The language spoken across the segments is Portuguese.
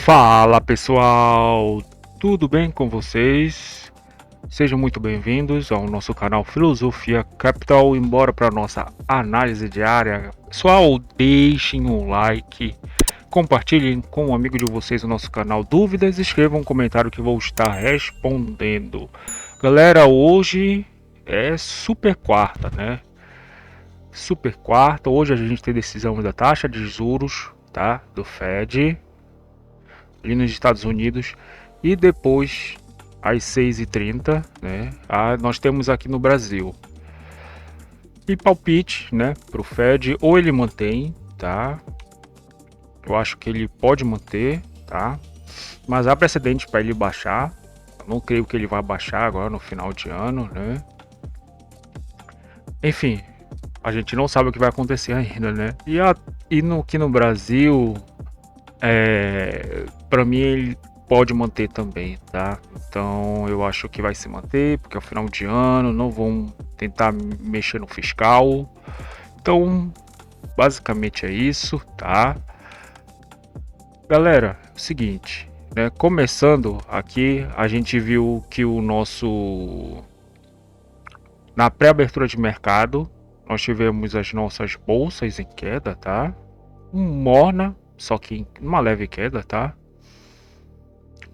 Fala pessoal, tudo bem com vocês? Sejam muito bem-vindos ao nosso canal Filosofia Capital. Embora para nossa análise diária, pessoal, deixem um like, compartilhem com um amigo de vocês o nosso canal. Dúvidas, escrevam um comentário que vou estar respondendo. Galera, hoje é super quarta, né? Super quarta. Hoje a gente tem decisão da taxa de juros, tá? Do Fed ali nos Estados Unidos, e depois às 6h30, né, nós temos aqui no Brasil. E palpite, né, para o Fed, ou ele mantém, tá? Eu acho que ele pode manter, tá? Mas há precedente para ele baixar. Eu não creio que ele vai baixar agora no final de ano, né? Enfim, a gente não sabe o que vai acontecer ainda, né? Aqui no Brasil, para mim ele pode manter também, tá? Então eu acho que vai se manter, porque é o final de ano, não vão tentar mexer no fiscal. Então, basicamente é isso, tá? Galera, é o seguinte, né? Começando aqui, a gente viu que o nosso na pré-abertura de mercado, nós tivemos as nossas bolsas em queda, tá? Morna, só que uma leve queda, tá?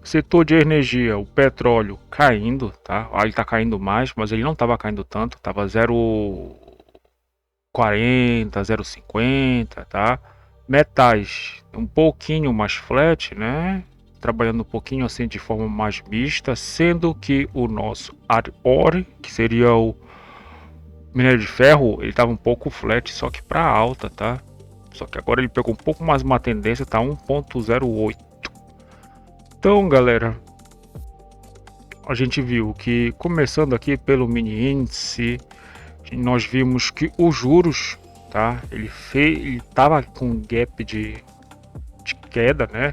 Setor de energia, o petróleo caindo, tá? Ele tá caindo mais, mas ele não estava caindo tanto, tava 0,40, 0,50, tá? Metais, um pouquinho mais flat, né? Trabalhando um pouquinho assim de forma mais mista, sendo que o nosso ore, que seria o minério de ferro, ele tava um pouco flat, só que para alta, tá? Só que agora ele pegou um pouco mais uma tendência, tá 1,08. Então, galera, a gente viu que, começando aqui pelo mini índice, nós vimos que os juros, tá? Ele tava com gap de queda, né?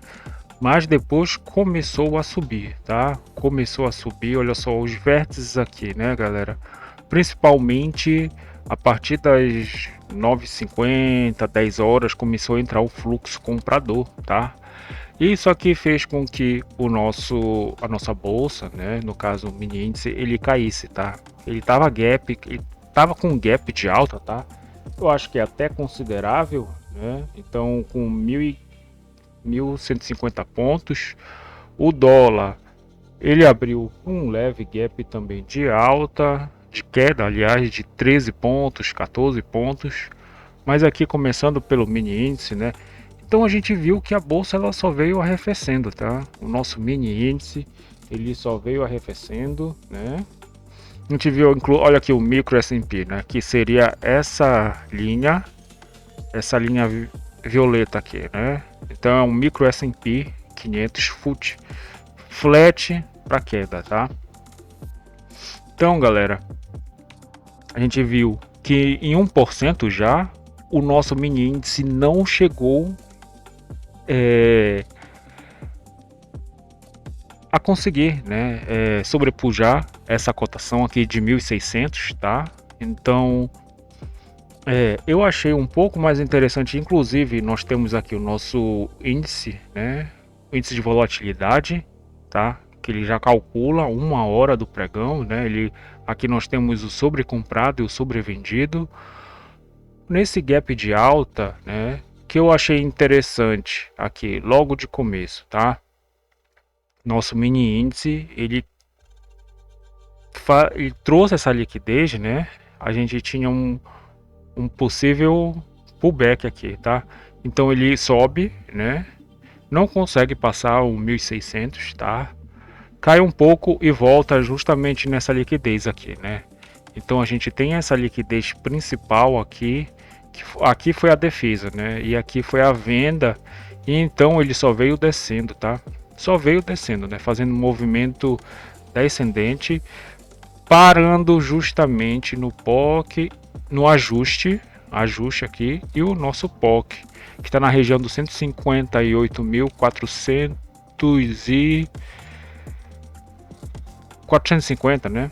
Mas depois começou a subir, tá? Começou a subir, olha só os vértices aqui, né, galera? Principalmente a partir das 9h50, 10 horas, começou a entrar o fluxo comprador, tá? Isso aqui fez com que a nossa bolsa, né, no caso o mini índice, ele caísse, tá? Ele tava com gap de alta, tá? Eu acho que é até considerável, né? Então, com 1.150 pontos, o dólar ele abriu um leve gap também de alta, de queda, aliás, de 13 pontos, 14 pontos. Mas aqui começando pelo mini índice, né? Então a gente viu que a bolsa ela só veio arrefecendo, tá? O nosso mini índice ele só veio arrefecendo, né? A gente viu, olha aqui o micro S&P, né? Que seria essa linha violeta aqui, né? Então é um micro S&P 500 FUT flat para queda, tá? Então, galera, a gente viu que em 1% já o nosso mini índice não chegou a conseguir, né, sobrepujar essa cotação aqui de 1.600, tá? Então, eu achei um pouco mais interessante. Inclusive, nós temos aqui o nosso índice, né, o índice de volatilidade, tá? Que ele já calcula 1 hora do pregão, né? Aqui nós temos o sobrecomprado e o sobrevendido. Nesse gap de alta, né, que eu achei interessante aqui logo de começo, tá? Nosso mini índice ele trouxe essa liquidez, né? A gente tinha um possível pullback aqui, tá? Então ele sobe, né? Não consegue passar o 1.600, tá? Cai um pouco e volta justamente nessa liquidez aqui, né? Então a gente tem essa liquidez principal aqui, que aqui foi a defesa, né? E aqui foi a venda, e então ele só veio descendo, tá? Só veio descendo, né? Fazendo um movimento descendente, parando justamente no POC, no ajuste aqui, e o nosso POC, que está na região dos 158.450, né?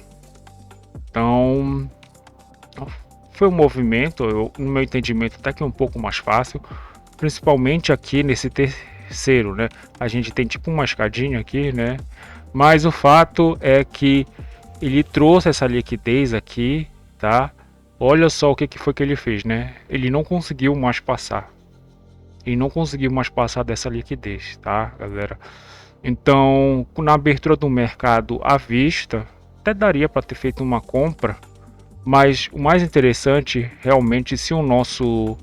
Então, foi um movimento, no meu entendimento, até que um pouco mais fácil, principalmente aqui terceiro, né? A gente tem tipo uma escadinha aqui, né? Mas o fato é que ele trouxe essa liquidez aqui, tá? Olha só o que foi que ele fez, né? Ele não conseguiu mais passar. Ele não conseguiu mais passar dessa liquidez, tá, galera? Então, na abertura do mercado à vista, até daria para ter feito uma compra, mas o mais interessante realmente se o nosso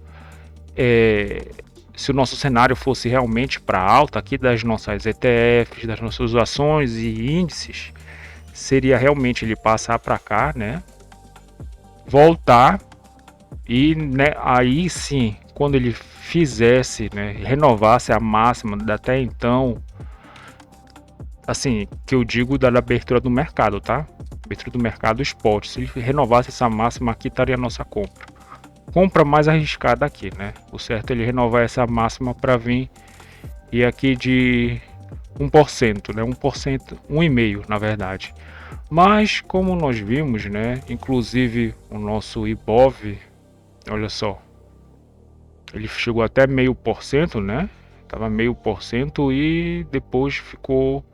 cenário fosse realmente para alta aqui das nossas ETFs, das nossas ações e índices, seria realmente ele passar para cá, né? Voltar e, né, aí sim, quando ele fizesse, né, renovasse a máxima até então, assim, que eu digo da abertura do mercado, tá? Abertura do mercado spot. Se ele renovasse essa máxima aqui, estaria a nossa compra. Compra mais arriscada aqui, né? O certo é ele renovar essa máxima para vir e aqui de 1%, né? 1%, 1,5% na verdade. Mas como nós vimos, né? Inclusive o nosso Ibov, olha só, ele chegou até 0,5%, né? Tava 0,5% e depois ficou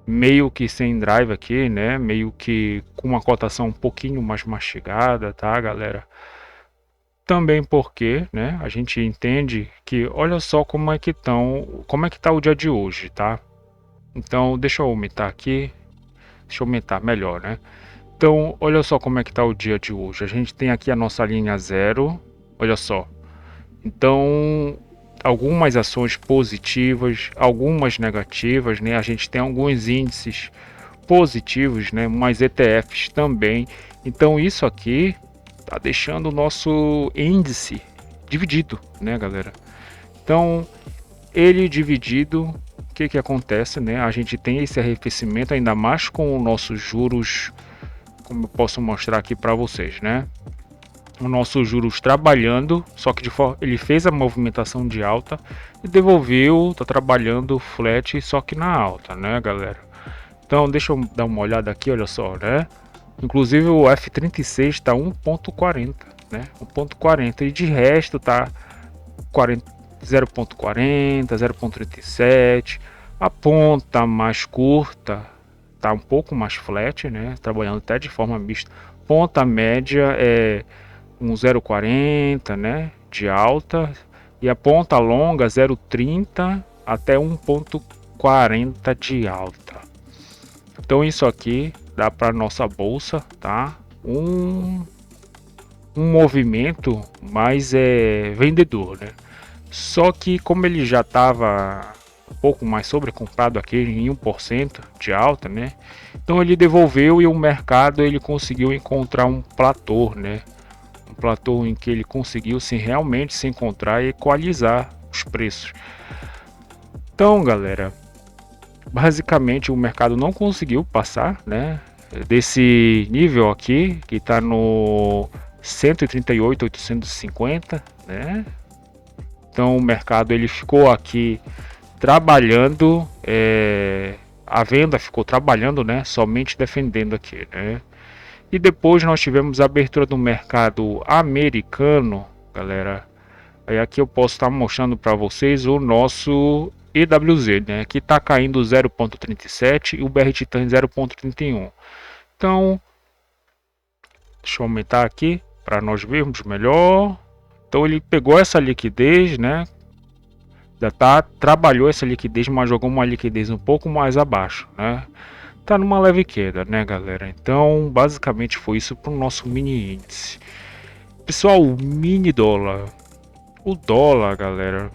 meio que sem drive aqui, né? Meio que com uma cotação um pouquinho mais mastigada, tá, galera? Também porque, né, a gente entende que olha só como é que tá o dia de hoje, tá? Então, deixa eu aumentar aqui. Deixa eu aumentar melhor, né? Então, olha só como é que tá o dia de hoje. A gente tem aqui a nossa linha zero, olha só. Então, algumas ações positivas, algumas negativas, né? A gente tem alguns índices positivos, né? Mas ETFs também. Então, isso aqui tá deixando o nosso índice dividido, né, galera? Então, ele dividido, o que que acontece, né? A gente tem esse arrefecimento ainda mais com os nossos juros, como eu posso mostrar aqui para vocês, né? O nosso juros trabalhando, só que ele fez a movimentação de alta e devolveu, tá trabalhando flat, só que na alta, né, galera? Então, deixa eu dar uma olhada aqui, olha só, né? Inclusive o F36 está 1,40, né? 1,40 e de resto tá 0,40, 0,37. A ponta mais curta tá um pouco mais flat, né? Trabalhando até de forma mista. Ponta média é um 0,40, né? De alta e a ponta longa 0,30 até 1,40 de alta. Então isso aqui dá para nossa bolsa, tá? Um movimento mais vendedor, né? Só que como ele já estava um pouco mais sobrecomprado aqui em 1% de alta, né? Então ele devolveu e o mercado ele conseguiu encontrar um platô, né? Um platô em que ele conseguiu realmente se encontrar e equalizar os preços. Então, galera, basicamente o mercado não conseguiu passar, né, desse nível aqui que está no 138.850, né? Então o mercado ele ficou aqui trabalhando, a venda ficou trabalhando, né, somente defendendo aqui, né? E depois nós tivemos a abertura do mercado americano, galera. Aí aqui eu posso estar mostrando para vocês o nosso EWZ, né, que está caindo 0,37 e o BR Titan 0,31. Então, deixa eu aumentar aqui para nós vermos melhor. Então ele pegou essa liquidez, né? Trabalhou essa liquidez, mas jogou uma liquidez um pouco mais abaixo, né? Tá numa leve queda, né, galera? Então, basicamente foi isso para o nosso mini índice. Pessoal, o mini dólar. O dólar, galera,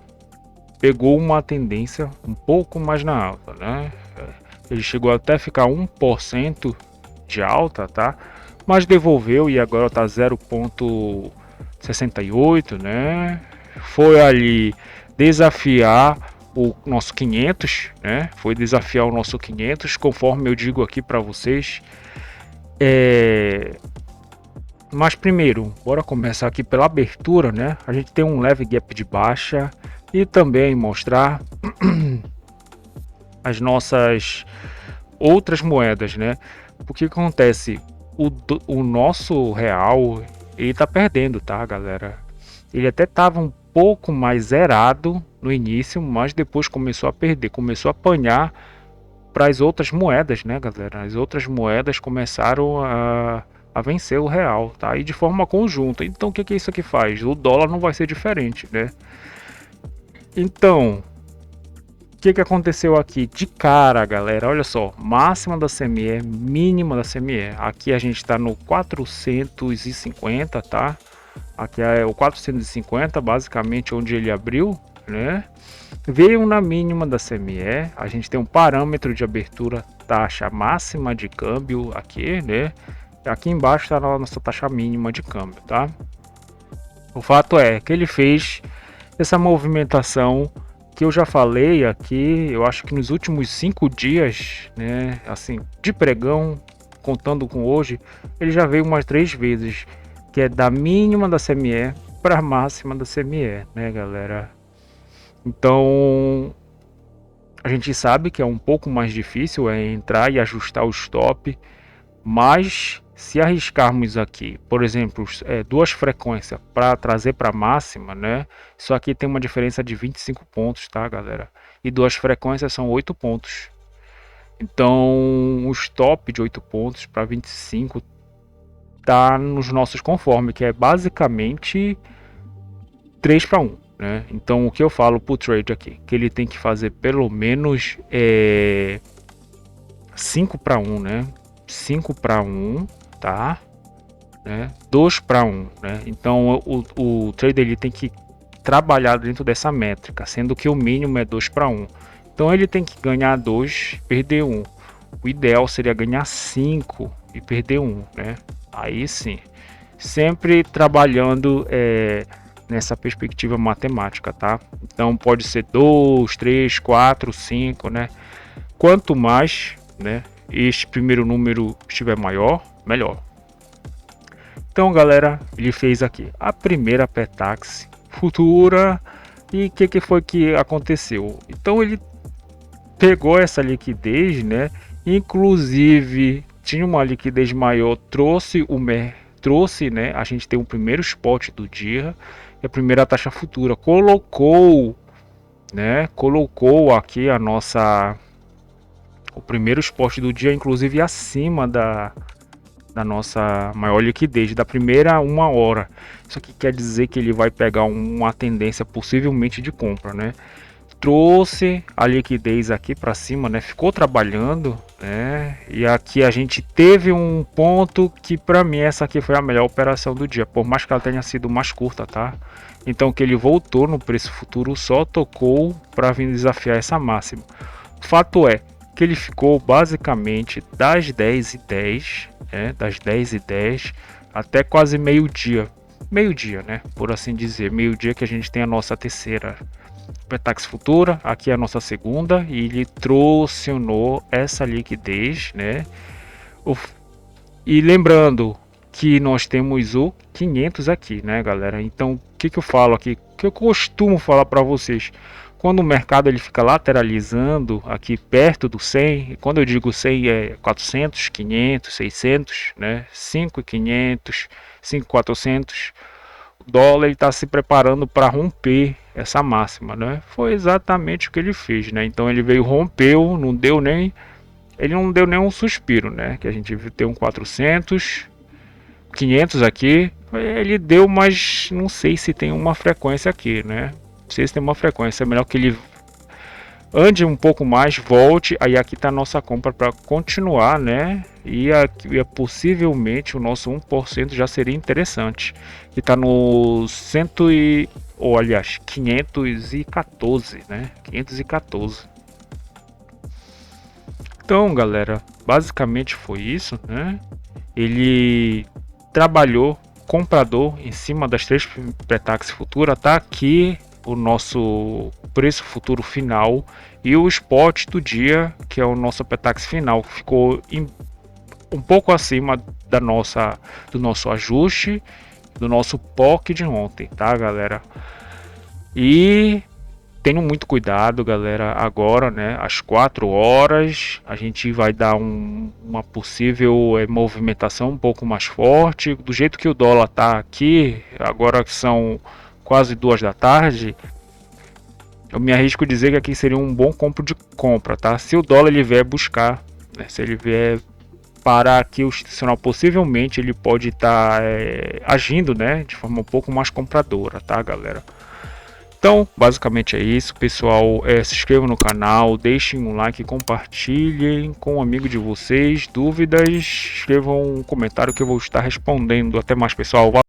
pegou uma tendência um pouco mais na alta, né? Ele chegou até ficar 1% de alta, tá? Mas devolveu e agora tá 0,68, né? Foi ali desafiar o nosso 500, né? Foi desafiar o nosso 500, conforme eu digo aqui para vocês. Mas primeiro, bora começar aqui pela abertura, né? A gente tem um leve gap de baixa e também mostrar as nossas outras moedas, né? Porque acontece, o nosso real ele tá perdendo, tá, galera? Ele até tava um pouco mais zerado, no início, mas depois começou a perder, começou a apanhar para as outras moedas, né, galera? As outras moedas começaram a vencer o real, tá? E de forma conjunta. Então, o que que isso aqui faz? O dólar não vai ser diferente, né? Então, o que que aconteceu aqui? De cara, galera, olha só, máxima da CME, mínima da CME. Aqui a gente está no 450, tá? Aqui é o 450, basicamente onde ele abriu, né? Veio na mínima da CME, a gente tem um parâmetro de abertura, taxa máxima de câmbio aqui, né? Aqui embaixo está a nossa taxa mínima de câmbio, tá? O fato é que ele fez essa movimentação que eu já falei aqui, eu acho que nos últimos 5 dias, né? Assim, de pregão, contando com hoje, ele já veio umas 3 vezes, que é da mínima da CME para a máxima da CME, né, galera? Então, a gente sabe que é um pouco mais difícil entrar e ajustar o stop, mas se arriscarmos aqui, por exemplo, duas frequências para trazer para a máxima, né? Isso aqui tem uma diferença de 25 pontos, tá, galera? E duas frequências são 8 pontos. Então, o stop de 8 pontos para 25 tá nos nossos conformes, que é basicamente 3 para 1. Né? Então o que eu falo pro trade aqui, que ele tem que fazer pelo menos 5 para 1, né? 5 para 1, tá? Né? 2 para 1, né? Então o trader ele tem que trabalhar dentro dessa métrica, sendo que o mínimo é 2 para 1. Então ele tem que ganhar 2, perder 1. O ideal seria ganhar 5 e perder 1, né? Aí sim. Sempre trabalhando nessa perspectiva matemática, tá? Então pode ser 2, 3, 4, 5, né? Quanto mais, né, este primeiro número estiver maior, melhor. Então, galera, ele fez aqui a primeira Petax futura. E o que foi que aconteceu? Então ele pegou essa liquidez, né? Inclusive tinha uma liquidez maior, trouxe, né? A gente tem o primeiro spot do dia, e a primeira taxa futura, colocou, né? Colocou aqui o primeiro spot do dia, inclusive acima da nossa maior liquidez da primeira 1 hora. Isso aqui quer dizer que ele vai pegar uma tendência possivelmente de compra, né? Trouxe a liquidez aqui para cima, né? Ficou trabalhando, né? E aqui a gente teve um ponto que para mim essa aqui foi a melhor operação do dia, por mais que ela tenha sido mais curta, tá? Então que ele voltou no preço futuro, só tocou para vir desafiar essa máxima. O fato é que ele ficou basicamente das 10h10, né? Das 10h10 até quase meio-dia. Meio-dia, né? Por assim dizer, meio-dia que a gente tem a nossa terceira Petax futura, aqui é a nossa segunda, e ele trouxe essa liquidez, né? E lembrando que nós temos o 500 aqui, né, galera? Então, o que eu falo aqui? O que eu costumo falar para vocês? Quando o mercado ele fica lateralizando aqui perto do 100, e quando eu digo 100 é 400, 500, 600, né? 5.500, 5.400, o dólar está se preparando para romper essa máxima, né? Foi exatamente o que ele fez, né? Então ele veio, rompeu, ele não deu nem um suspiro, né? Que a gente tem um 400, 500 aqui, ele deu, mas não sei se tem uma frequência aqui, né? Não sei se tem uma frequência, é melhor que ele ande um pouco mais, volte, aí aqui está a nossa compra para continuar, né? E aqui, possivelmente o nosso 1% já seria interessante. Que está no 100 ou aliás, 514, né? 514. Então, galera, basicamente foi isso, né? Ele trabalhou comprador em cima das 3 Petax futura, tá aqui o nosso preço futuro final e o spot do dia, que é o nosso Petax final, que ficou um pouco acima do nosso ajuste, do nosso POC de ontem, tá, galera? E tenham muito cuidado, galera. Agora, né, às 4 horas, a gente vai dar uma possível movimentação um pouco mais forte. Do jeito que o dólar tá aqui, agora que são quase 2 da tarde, eu me arrisco a dizer que aqui seria um bom compro de compra, tá? Se o dólar ele vier buscar, né? Se ele vier parar aqui o institucional, possivelmente ele pode estar agindo, né? De forma um pouco mais compradora, tá, galera? Então, basicamente é isso, pessoal. Se inscrevam no canal, deixem um like, compartilhem com um amigo de vocês. Dúvidas, escrevam um comentário que eu vou estar respondendo. Até mais, pessoal.